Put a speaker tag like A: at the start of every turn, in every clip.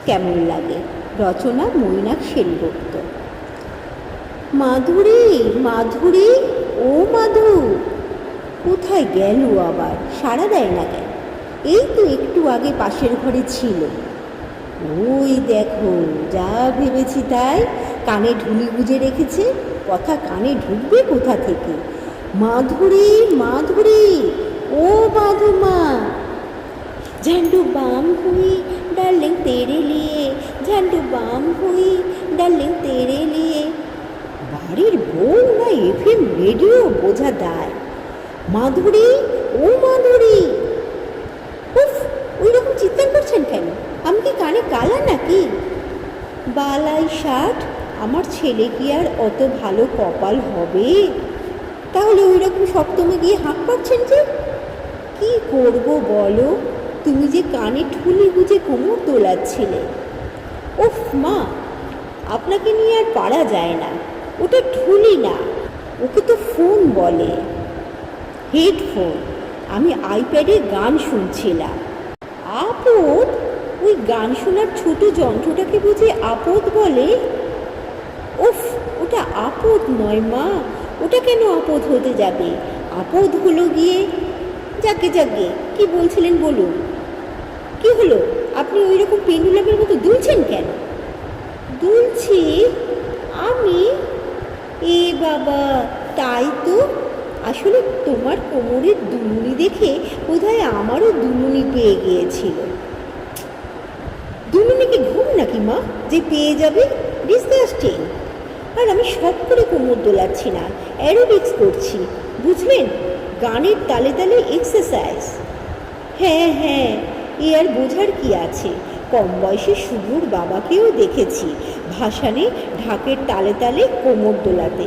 A: কেমন লাগে। রচনা মৈনাক সেনগুপ্ত। মাধুরী, মাধুরী, ও মাধু, কোথায় গেল আবার? সাড়া দেয় না কেন? এই তো একটু আগে পাশের ঘরে ছিল। ওই দেখো, যা ভেবেছি তাই, কানে ঢুলি গুজে রেখেছে। কথা কানে ঢুকবে কোথা থেকে? মাধুরী, মাধুরী, ও মাধুমা। झंडू बाम हुई डार्लिंग तेरे लिए, झंडू बाम हुई डार्लिंग तेरे लिए। বাড়ির বউ না এফএম রেডিও বোঝা দায়। মাধুরী, ও মাধুরী। উফ, ওই রকম চিৎকার করছেন কেন? আমি কি কানে কালা নাকি? বালাই ষাট, আমার ছেলে কি আর অত ভালো কপাল হবে? তাহলে ওই রকম সপ্তমে গিয়ে হাঁক পাচ্ছেন যে? কি করবো বলো? তুমি যে কানে ঠুলি গুজে কোমর দোলাচ্ছিলে। ওফ মা, আপনাকে নিয়ে আর পারা যায় না। ওটা ঠুলি না, ওকে তো ফোন বলে, হেডফোন। আমি আইপ্যাডে গান শুনছিলাম। আপদ? ওই গান শোনার ছোট যন্ত্রটাকে বুঝি আপদ বলে? উফ, ওটা আপদ নয় মা। ওটা কেন আপদ হতে যাবে? আপদ হলো গিয়ে, যাকে যাকে কি বলছিলেন বলুন। কি হলো? আপনি ওই রকম পেন্ডুলামের মতো দুলছেন কেন? দুলছি আমি? এ বাবা, তাই তো। আসলে তোমার কোমরের দুলুনি দেখে বোধহয় আমারও দুলুনি পেয়ে গিয়েছিল। দুলুনি কি ঘুম নাকি মা যে পেয়ে যাবে? ডিসগাস্টিং। আর আমি শখ করে কোমর দোলাচ্ছি না, অ্যারোবিক্স করছি, বুঝলেন? গানের তালে তালে এক্সারসাইজ। হ্যাঁ হ্যাঁ, এ আর বোঝার কি আছে? কম বয়সে শুভর বাবাকেও দেখেছি ভাসানে ঢাকের তালে তালে কোমর দোলাতে,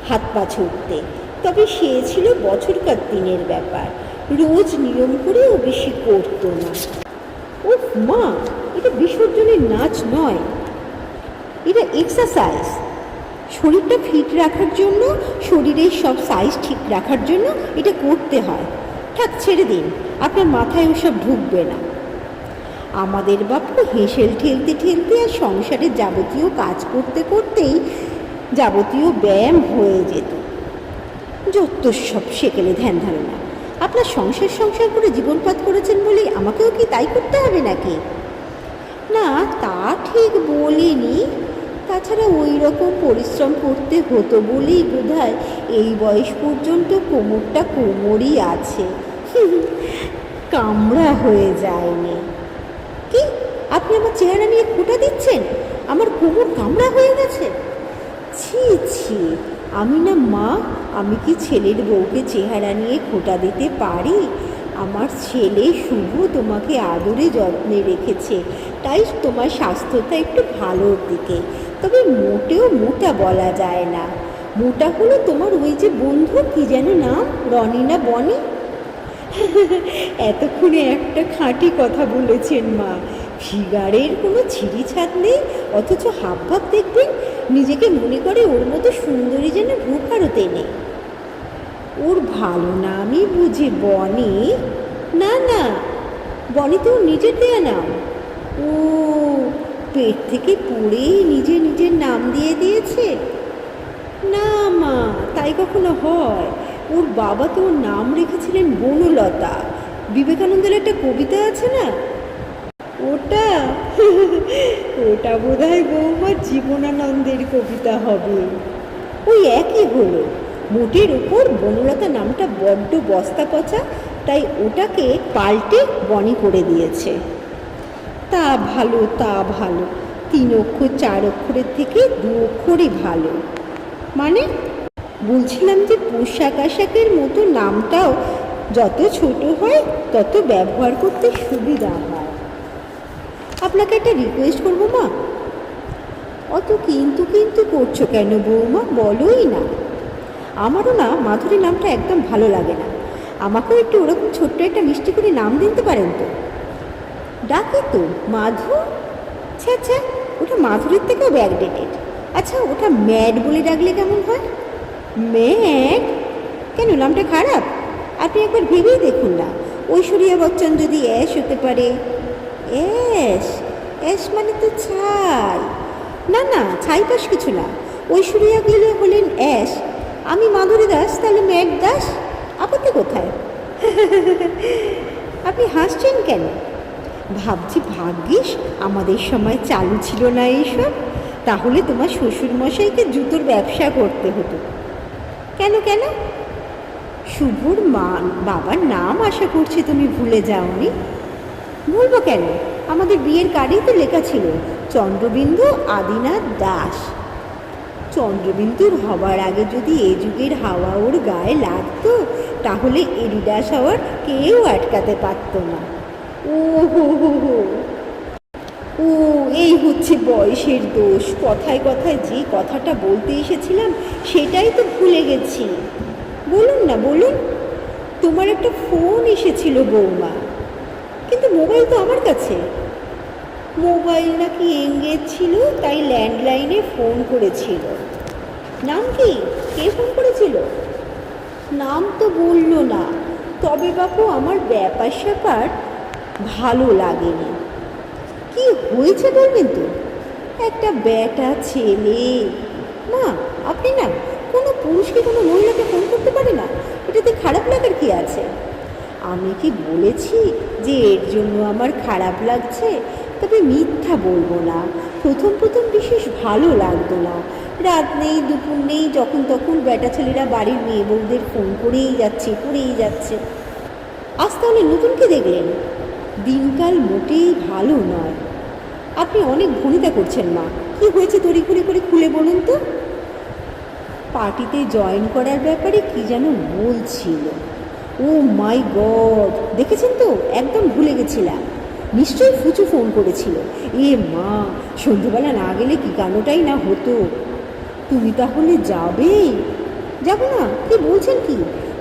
A: হাত পা ছুটতে। তবে সে ছিল বছরকার দিনের ব্যাপার, রোজ নিয়ম করেও বেশি করতো না। ওহ মা, এটা বিসর্জনের নাচ নয়, এটা এক্সারসাইজ। শরীরটা ফিট রাখার জন্য, শরীরের সব সাইজ ঠিক রাখার জন্য এটা করতে হয়। থাক, ছেড়ে দিন, আপনার মাথায় ওসব ঢুকবে না। আমাদের বাপু হেসেল ঠেলতে ঠেলতে আর সংসারের যাবতীয় কাজ করতে করতেই যাবতীয় ব্যায়াম হয়ে যেত। যত সব সেকেলে ধ্যান ধারণা। আপনার সংসার করে জীবনপাত করেছেন বলেই আমাকেও কি তাই করতে হবে নাকি? না, তা ঠিক বলিনি। তাছাড়া ওই রকম পরিশ্রম করতে হতো বলেই বোধহয় এই বয়স পর্যন্ত কোমরটা কোমরই আছে, কামড়া হয়ে যায়নি। কি, আপনি আমার চেহারা নিয়ে খোঁটা দিচ্ছেন? আমার কোমর কামড়া হয়ে গেছে? ছি ছি, আমি না মা, আমি কি ছেলের বউকে চেহারা নিয়ে খোঁটা দিতে পারি? আমার ছেলে শুভ তোমাকে আদরে যত্নে রেখেছে, তাই তোমার স্বাস্থ্যটা একটু ভালোর দিকে। তবে মোটেও মোটা বলা যায় না। মোটা হলো তোমার ওই যে বন্ধু, কি যেন নাম, রনি না বনি? এতক্ষণে একটা খাঁটি কথা বলেছেন মা। ফিগারের কোনো ছিঁড়িছাদ নেই, অথচ হাবভাব দেখবেন নিজেকে মনে করে ওর মতো সুন্দরী যেন ভূভারতে নেই। ওর ভালো নামই বুঝি বনি? না না, বনি তো নিজের দেয়া নাম। ও, পেট থেকে পড়েই নিজের নাম দিয়ে দিয়েছে? না মা, তাই কখনো হয়? ওর বাবা তো ওর নাম রেখেছিলেন বনলতা। বিবেকানন্দের একটা কবিতা আছে না, ওটা ওটা বোধহয় বৌমার জীবনানন্দের কবিতা হবে। ওই একই হলো। মোটের উপর বনলতা নামটা বড্ড বস্তা পচা, তাই ওটাকে পাল্টে বনি করে দিয়েছে। তা ভালো, তা ভালো। 3 অক্ষর 4 অক্ষরের থেকে 2 অক্ষরই ভালো। মানে বলছিলাম যে পোশাক আশাকের মতো নামটাও যত ছোট হয় তত ব্যবহার করতে সুবিধা হয়। আপনাকে একটা রিকোয়েস্ট করবো মা। অত কিন্তু কিন্তু করছো কেন বৌমা, বলোই না। আমারও না মাধুরী নামটা একদম ভালো লাগে না। আমাকেও একটু ওরকম ছোট্ট একটা মিষ্টি করে নাম দিতে পারেন তো? ডাকি তো মাধু। আচ্ছা, ওটা মাধুরীর থেকেও ব্যাকডেটেড। আচ্ছা, ওটা ম্যাড বলে ডাকলে কেমন হয়? ম্যাড? কেন, নামটা খারাপ? আপনি একবার ভেবেই দেখুন না, ঐশ্বরিয়া বচ্চন যদি অ্যাশ হতে পারে। অ্যাশ? অ্যাশ মানে তো ছাই। না না, ছাই পাশ কিছু না। ঐশ্বরিয়া গেলে হলেন অ্যাশ, আমি মাধুরী দাস, তাহলে মেঘ দাস। আপত্তি কোথায়? আপনি হাসছেন কেন? ভাবছি ভাগ্যিস আমাদের সময় চালু ছিল না এইসব, তাহলে তোমার শ্বশুরমশাইকে জুতোর ব্যবসা করতে হতো। কেন কেন? শুভর বাবার নাম আশা করছি তুমি ভুলে যাওনি। ভুলবো কেন? আমাদের বিয়ের কার্ডেই তো লেখা ছিল চন্দ্রবিন্দু আদিনাথ দাস। চন্দ্রবিন্দুর হবার আগে যদি এ যুগের হাওয়া ওর গায়ে লাগতো, তাহলে এডিডাস হওয়ার কেউ আটকাতে পারতো না। ও হো হো হো, ও এই হচ্ছে বয়সের দোষ। কথায় কথায় যে কথাটা বলতে এসেছিলাম সেটাই তো ভুলে গেছি। বলুন না, বলুন। তোমার একটা ফোন এসেছিল বৌমা, কিন্তু মোবাইল তো আমার কাছে। মোবাইল নাকি এঙ্গেজ ছিল, তাই ল্যান্ডলাইনে ফোন করেছিল। নাম কি? কে ফোন করেছিল? নাম তো বললো না। তবে বাপু আমার ব্যাপার স্যাপার ভালো লাগেনি। কি হয়েছে বলবেন তো? একটা বেটা ছেলে। মা, আপনি না কোনো পুরুষকে কোনো মহিলাকে ফোন করতে পারে না, এটাতে খারাপ লাগার কি আছে? আমি কি বলেছি যে এর জন্য আমার খারাপ লাগছে? তবে মিথ্যা বলবো না, প্রথম প্রথম বিশেষ ভালো লাগতো না। রাত নেই দুপুর নেই, যখন তখন বেটা ছেলেরা বাড়ির মেয়ে বউদের ফোন করেই যাচ্ছে। আজ তাহলে নতুনকে দেখলেন? দিনকাল মোটেই ভালো নয়। আপনি অনেক ভনিতা করছেন মা। কি হয়েছে তড়িঘড়ি করে খুলে বলুন তো। পার্টিতে জয়েন করার ব্যাপারে কি যেন বলছিল। ও মাই গড, দেখেছেন তো, একদম ভুলে গেছিলাম। নিশ্চয়ই ফুচু ফোন করেছিল। এ মা, সন্ধ্যেবেলা না গেলে কি কাণ্ডটাই না হতো। তুমি তাহলে যাবে? যাবো না? কি বলছেন কি?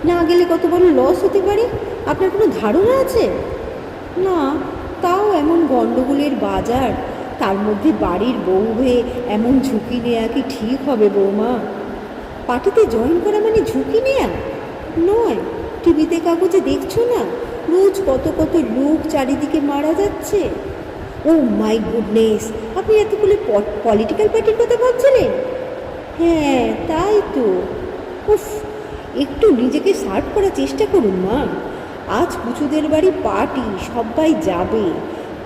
A: না গেলে কত বড় লস হতে পারে, আপনার কোনো ধারণা আছে? না, তাও এমন গণ্ডগোলের বাজার, তার মধ্যে বাড়ির বউ হয়ে এমন ঝুঁকি নেওয়া কি ঠিক হবে বৌমা? পার্টিতে জয়েন করা মানে ঝুঁকি নেয়া নয়। টিভিতে কাগজে দেখছো না, রোজ কত কত লোক চারিদিকে মারা যাচ্ছে। ও মাই গুডনেস, আপনি এতগুলো পলিটিক্যাল পার্টির কথা ভাবছিলেন? হ্যাঁ তাই তো। উফ, একটু নিজেকে সার্ভ করার চেষ্টা করুন মা। আজ পুচুদের বাড়ি পার্টি, সবাই যাবে।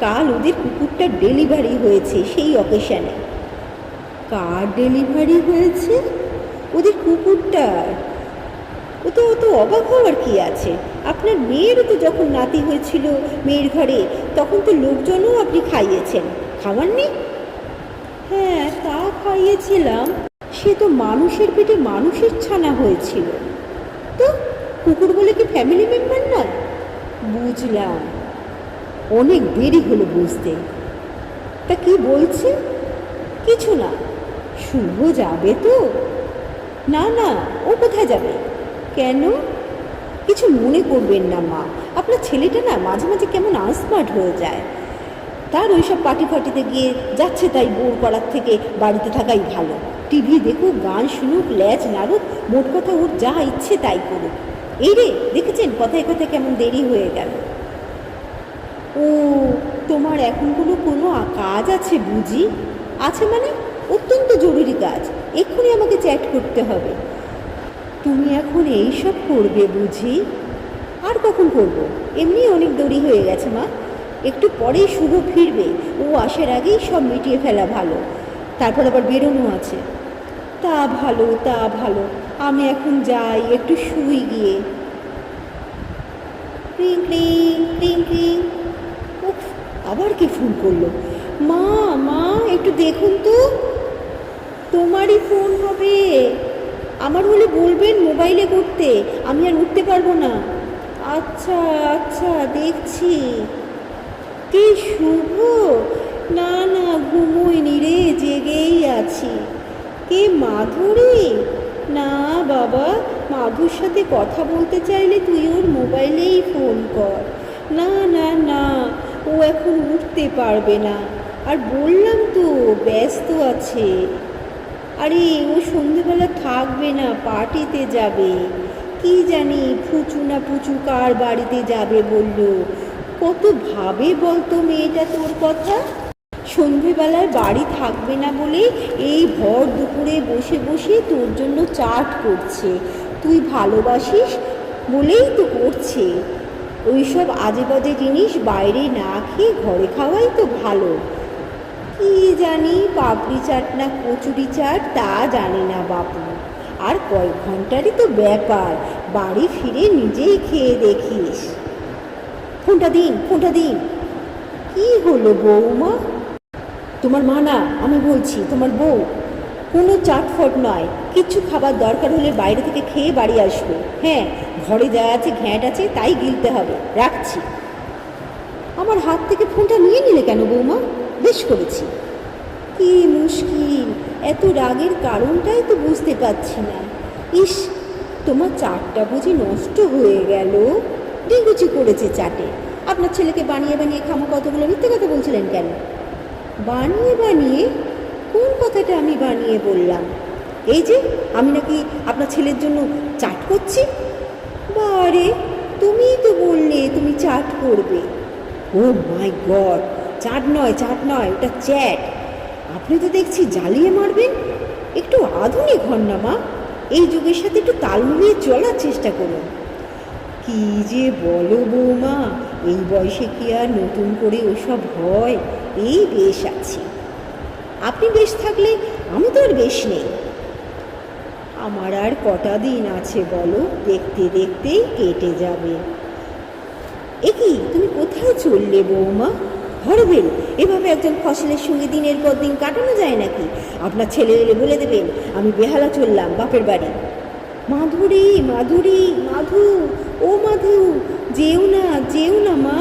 A: কাল ওদের কুকুরটা ডেলিভারি হয়েছে সেই অকেশানে। কার ডেলিভারি হয়েছে? ওদের কুকুরটার। ওতে অত অবাক হওয়ার কি আছে? আপনার মেয়েরও তো যখন নাতি হয়েছিল মেয়ের ঘরে, তখন তো লোকজনও আপনি খাইয়েছেন, খাওয়াননি? হ্যাঁ তা খাইয়েছিলাম। সে তো মানুষের পেটে মানুষের ছানা হয়েছিল। তো কুকুর বলে কি ফ্যামিলি মেম্বার নয়? বুঝলাম, অনেক দেরি হলো বুঝতে। তা কি বলছে? কিছু না। শুভ যাবে তো? না না, ও কোথায় যাবে? কেন? কিছু মনে করবেন না মা, আপনার ছেলেটা না মাঝে মাঝে কেমন আনস্মার্ট হয়ে যায়। তার ওইসব পার্টি ফাটিতে গিয়ে যাচ্ছে তাই বোর করার থেকে বাড়িতে থাকাই ভালো। টিভি দেখুক, গান শুনুক, ল্যাচ নাড়ুক, মোট কথা ওর যা ইচ্ছে তাই করুক। এই রে, দেখেছেন কথায় কথায় কেমন দেরি হয়ে গেল। ও, তোমার এখন কোনো কাজ আছে বুঝি? আছে মানে? অত্যন্ত জরুরি কাজ, এক্ষুনি আমাকে চ্যাট করতে হবে। তুমি এখন এই সব করবে বুঝি? আর কখন করব? এমনি অনেক দেরি হয়ে গেছে মা। একটু পরেই শুভ ফিরবে, ও আসার আগেই সব মিটিয়ে ফেলা ভালো। তারপর আবার বেরোনো আছে। তা ভালো, তা ভালো। আমি এখন যাই, একটু শুই গিয়ে। ক্রিং ক্রিং ক্রিং ক্রিং। উফ, আবার কে ফোন করলো? মা মা, একটু দেখুন তো। তোমারই ফোন হবে। আমার হলে বলবেন মোবাইলে করতে, আমি আর উঠতে পারবো না। আচ্ছা আচ্ছা, দেখছি। কে, শুভ? না না, ঘুমোইনি রে, জেগেই আছি। কে, মাধুরী? না বাবা, মাধুর সাথে কথা বলতে চাইলে তুই ওর মোবাইলেই ফোন কর। না না না, ও এখন উঠতে পারবে না। আর বললাম তো ব্যস্ত আছে। আরে ও সন্ধেবেলা থাকবে না, পার্টিতে যাবে। কি জানি ফুচু না পুচু কার বাড়িতে যাবে বলল। কত ভাবে বলতো মেয়েটা তোর কথা। দুপুরবেলায় বাড়ি থাকবে না বলে এই ভর দুপুরে বসে বসে তোর জন্য চাট করছে। তুই ভালোবাসিস বলেই তো করছে। ওইসব আজে বাজে জিনিস বাইরে না খেয়ে ঘরে খাওয়াই তো ভালো। কি জানি পাপড়ি চাট না কচুরি চাট তা জানি না বাপু। আর কয়েক ঘন্টারই তো ব্যাপার, বাড়ি ফিরে নিজেই খেয়ে দেখিস। ফোনটা দিন, ফোনটা দিন। কি হলো বৌমা? তোমার মা না, আমি বলছি তোমার বউ। কোনো চাটফট নয়, কিচ্ছু খাবার দরকার হলে বাইরে থেকে খেয়ে বাড়ি আসবে। হ্যাঁ, ঘরে যা আছে ঘ্যাঁট আছে তাই গিলতে হবে। রাখছি। আমার হাত থেকে ফোনটা নিয়ে নিলে কেন বৌমা? বেশ করেছি। কি মুশকিল, এত রাগের কারণটাই তো বুঝতে পারছি না। ইস, তোমার চাটটা বুঝি নষ্ট হয়ে গেল। ডিগুচি করেছে চাটে। আপনার ছেলেকে বানিয়ে বানিয়ে খামো কতগুলো মিথ্যে কথা বলছিলেন কেন? বানিয়ে বানিয়ে? কোন কথাটা আমি বানিয়ে বললাম? এই যে আমি নাকি আপনার ছেলের জন্য চাট করছি। বারে, তুমিই তো বললে তুমি চাট করবে। ও মাই গড, চাট নয়, চাট নয়, ওটা চ্যাট। আপনি তো দেখছি জ্বালিয়ে মারবেন। একটু আধুনিক হন না মা, এই যুগের সাথে একটু তাল মিলিয়ে চলার চেষ্টা করুন। কি যে বলো বৌমা, এই বয়সে কি আর নতুন করে ওসব হয়? এই বেশ আছি। আপনি বেশ থাকলে আমি তো আর বেশ নেই। আমার আর কটা দিন আছে বলো, দেখতে দেখতেই কেটে যাবে। এ কি, তুমি কোথায় চললে বৌমা? হরবেল, এভাবে একজন ফসলের সঙ্গে দিনের পর দিন কাটানো যায় নাকি? আপনার ছেলে এলে বলে দেবেন আমি বেহালা চললাম বাপের বাড়ি। মাধুরী, মাধুরী, মাধু, ও মাধু, যেও না, যেও না মা।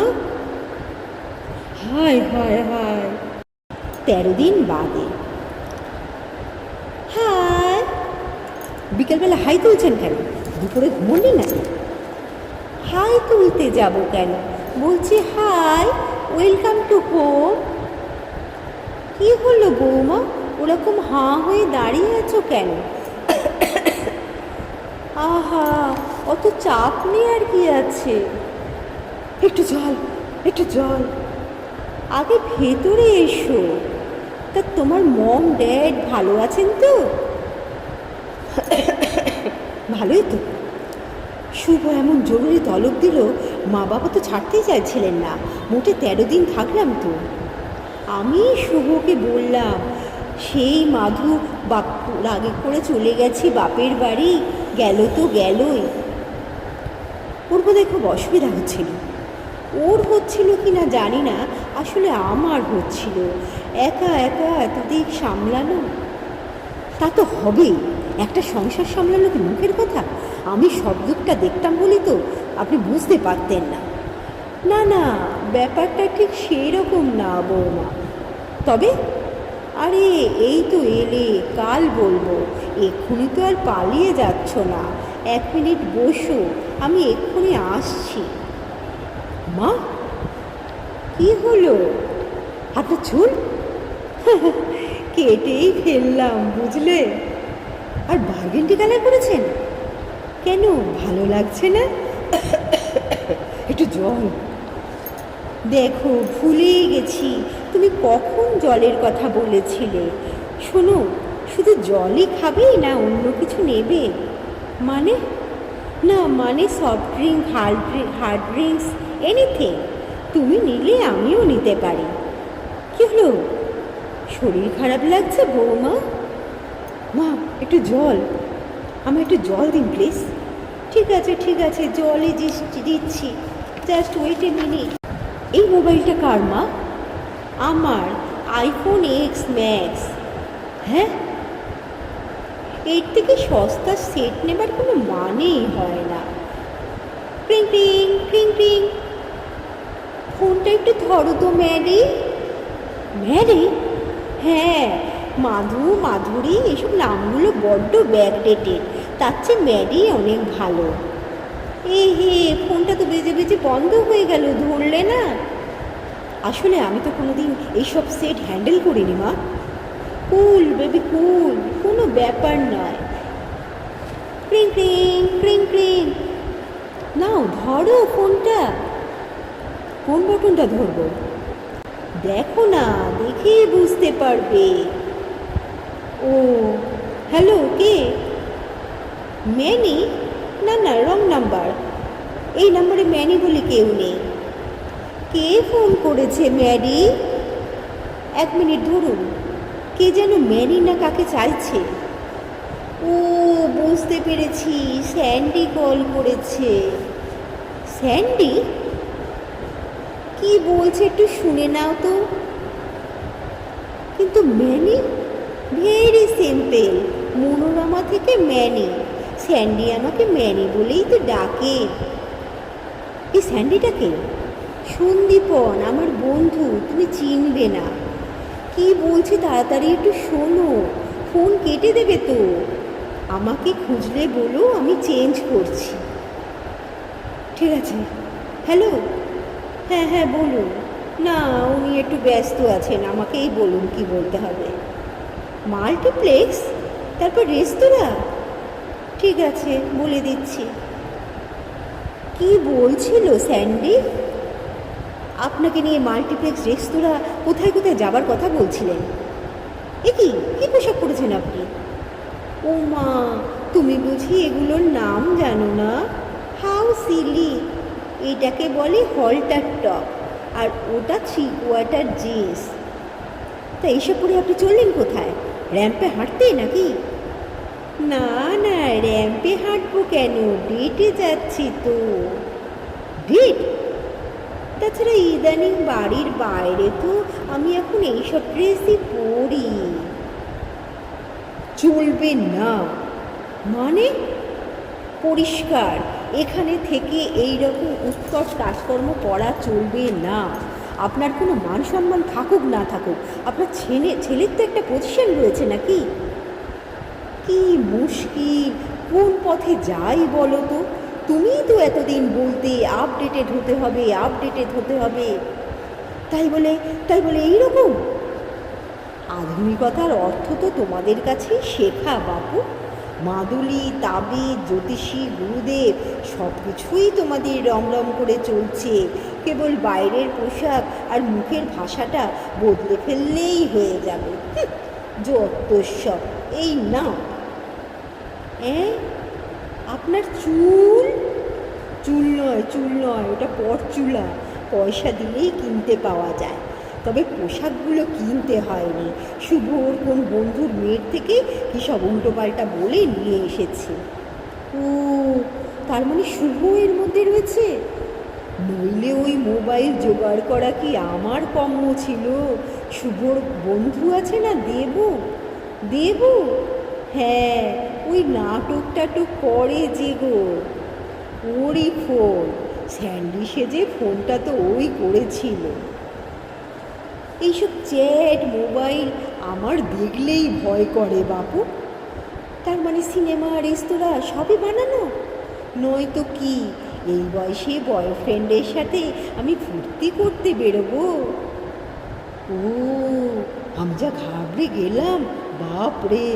A: হায় হায় হায়। 13 দিন বাদে। হায়, বিকেলবেলা হাই তুলছেন কেন? দুপুরে ঘুমোননি নাকি? হাই তুলতে যাব কেন? বলছি হাই, ওয়েলকাম টু হোম। কি হলো বৌমা, ওরকম হাঁ হয়ে দাঁড়িয়ে আছো কেন? আহা, অত চাপ নেই আর কি আছে। একটু জল, একটু জল। আগে ভেতরে এসো। তা তোমার মম ড্যাড ভালো আছেন তো? ভালোই তো। শুভ এমন জরুরি তলব দিল, মা বাবা তো ছাড়তেই চাইছিলেন না। মোটে 13 দিন থাকলাম তো। আমি শুভকে বললাম, সেই মাধু বাপ রাগে করে চলে গেছি বাপের বাড়ি, গেল তো গেলই। ওর বোধহয় খুব অসুবিধা হচ্ছিল। ওর হচ্ছিল কি না জানি না, আসলে আমার হচ্ছিল। একা একা এতদিক সামলানো, তা তো হবেই। একটা সংসার সামলানো কি মুখের কথা? আমি সব দিকটা দেখতাম বলি তো আপনি বুঝতে পারতেন না। না না, ব্যাপারটা ঠিক সেই রকম না বৌমা। তবে আরে এই তো এলে, কাল বলবো। এক্ষুনি তো আর পালিয়ে যাচ্ছ না। 1 মিনিট বসো, আমি এক্ষুনি আসছি। মা, কি হলো? আপনার চুল কেটেই ফেললাম বুঝলে। আর বার্গেন্ডি কালার করেছেন কেন? ভালো লাগছে না? একটু জল। দেখো, ভুলেই গেছি, তুমি কখন জলের কথা বলেছিলে। শোনো, শুধু জলই খাবে না অন্য কিছু নেবে? মানে? না মানে soft drink, hard drinks, anything. তুমি নিলে আমিও নিতে পারি। কি হলো, শরীর খারাপ লাগছে বৌমা? মা, একটু জল, আমার একটু জল দিন প্লিজ। ঠিক আছে ঠিক আছে, জলই দিচ্ছি, জাস্ট ওয়েট এ মিনিট। এই মোবাইলটা কার মা? আমার, আইফোন X ম্যাক্স। হ্যাঁ, এর থেকে সস্তা সেট নেবার কোনো মানেই হয় না। ক্রিং ক্রিং ক্রিং ক্রিং। ফোনটা একটু ধরো তো ম্যাডি। ম্যাডি? হ্যাঁ, মাধু, মাধুরী, এসব নামগুলো বড্ড ব্যাকডেটেড। তার চেয়ে ম্যাডি অনেক ভালো। এ হে, ফোনটা তো বেজে বেজে বন্ধ হয়ে গেল, ধরলে না। আসলে আমি তো কোনোদিন এইসব সেট হ্যান্ডেল করিনি মা। কুল বেবি কুল, কোনো ব্যাপার নয়। ক্রিং ক্রিং ক্রিং ক্রিং। নাও ধরো ফোনটা। কোন বটনটা ধরবো? দেখো না, দেখেই বুঝতে বুঝতে পারবে। ও হ্যালো, কে? ম্যানি? না না, রং নাম্বার। এই নাম্বারে ম্যানি বলে কেউ নেই। কে ফোন করেছে ম্যারি? 1 মিনিট ধরুন। কে যেন ম্যানি না কাকে চাইছে। ও বুঝতে পেরেছি, স্যান্ডি কল করেছে। স্যান্ডি? কি বলছে একটু শুনে নাও তো। কিন্তু ম্যানি? ভেরি সিম্পল, মনোরমা থেকে ম্যানি। স্যান্ডি আমাকে ম্যানি বলেই তো ডাকে। এই স্যান্ডিটাকে? সন্দীপন, আমার বন্ধু, তুমি চিনবে না। কি বলছে তাড়াতাড়ি একটু শোনো, ফোন কেটে দেবে তো। আমাকে খুঁজলে বলো, আমি চেঞ্জ করছি। ঠিক আছে। হ্যালো, হ্যাঁ হ্যাঁ বলুন। না, উনি একটু ব্যস্ত আছেন, আমাকেই বলুন কি বলতে হবে। মাল্টিপ্লেক্স, তারপর রেস্তোরাঁ? ঠিক আছে, বলে দিচ্ছি। কি বলছিল স্যান্ডি? আপনাকে নিয়ে মাল্টিপ্লেক্স, রেস্তোরাঁ, কোথায় কোথায় যাবার কথা বলছিলেন। এ কি কী পোশাক পরেছেন আপনি? ও মা, তুমি বুঝি এগুলোর নাম জানো না? How silly! এটাকে বলে হলটার টপ, আর ওটা 3/4 জিন্স। তা এইসব পরে আপনি চললেন কোথায়? র্যাম্পে হাঁটতে নাকি? না না, র্যাম্পে হাঁটবো কেন, ডেটে যাচ্ছি তো। ডেট? তাছাড়া ইদানিং বাড়ির বাইরে তো আমি এখন এইসব ড্রেসই পরি। চলবে না মানে? পরিষ্কার, এখানে থেকে এই রকম উৎকট কাজকর্ম করা চলবে না। আপনার কোনো মান সম্মান থাকুক না থাকুক, আপনার ছেলের তো একটা পজিশন রয়েছে নাকি? কি মুশকিল, কোন পথে যাই বলো তো। তুমিই তো এতদিন বলতে আপডেটেড হতে হবে, আপডেটেড হতে হবে। তাই বলে এইরকম? আধুনিকতার অর্থ তো তোমাদের কাছেই শেখা বাপু। মাদুলি, তাবিজ, জ্যোতিষী, গুরুদেব সব কিছুই তোমাদের রমরম করে চলছে। কেবল বাইরের পোশাক আর মুখের ভাষাটা বদলে ফেললেই হয়ে যাবে। যত সব। এই না, আপনার চুল? চুল নয়, ওটা পরচুলা। পয়সা দিলেই কিনতে পাওয়া যায়। তবে পোশাকগুলো কিনতে হয়নি, শুভর কোন বন্ধুর মেয়ের থেকে কী সব উল্টোপাল্টা বলে নিয়ে এসেছে। ও, তার মানে শুভ এর মধ্যে রয়েছে? নইলে ওই মোবাইল জোগাড় করা কি আমার কম্য ছিল? শুভর বন্ধু আছে না, দেবু? হ্যাঁ, ওই নাটক টাটক করে যে গো, ওরই ফোন। স্যান্ডি সেজে ফোনটা তো ওই করেছিল। এইসব চ্যাট মোবাইল আমার দেখলেই ভয় করে বাপু। তার মানে সিনেমা, রেস্তোরাঁ সবই বানানো? নয়তো কি এই বয়সে বয়ফ্রেন্ডের সাথে আমি ফুর্তি করতে বেরোবো? ও, আমি যা ঘাবড়ে গেলাম, বাপরে।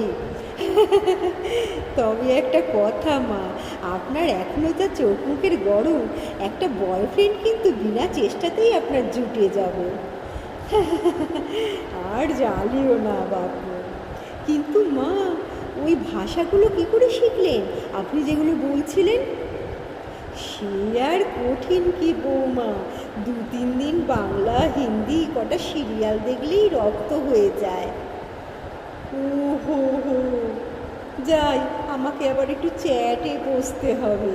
A: তবে একটা কথা মা, আপনার এখনও যা চোখ মুখের গরম, একটা বয়ফ্রেন্ড কিন্তু বিনা চেষ্টাতেই আপনার জুটে যাবে। আর জ্বালিও না বাপু। কিন্তু মা, ওই ভাষাগুলো কি করে শিখলেন আপনি যেগুলো বলছিলেন? সে আর কঠিন কি বৌমা, 2-3 দিন বাংলা, হিন্দি, কটা সিরিয়াল দেখলেই রক্ত হয়ে যায়। ও হো হো, যাই, আমাকে আবার একটু চ্যাটে বসতে হবে।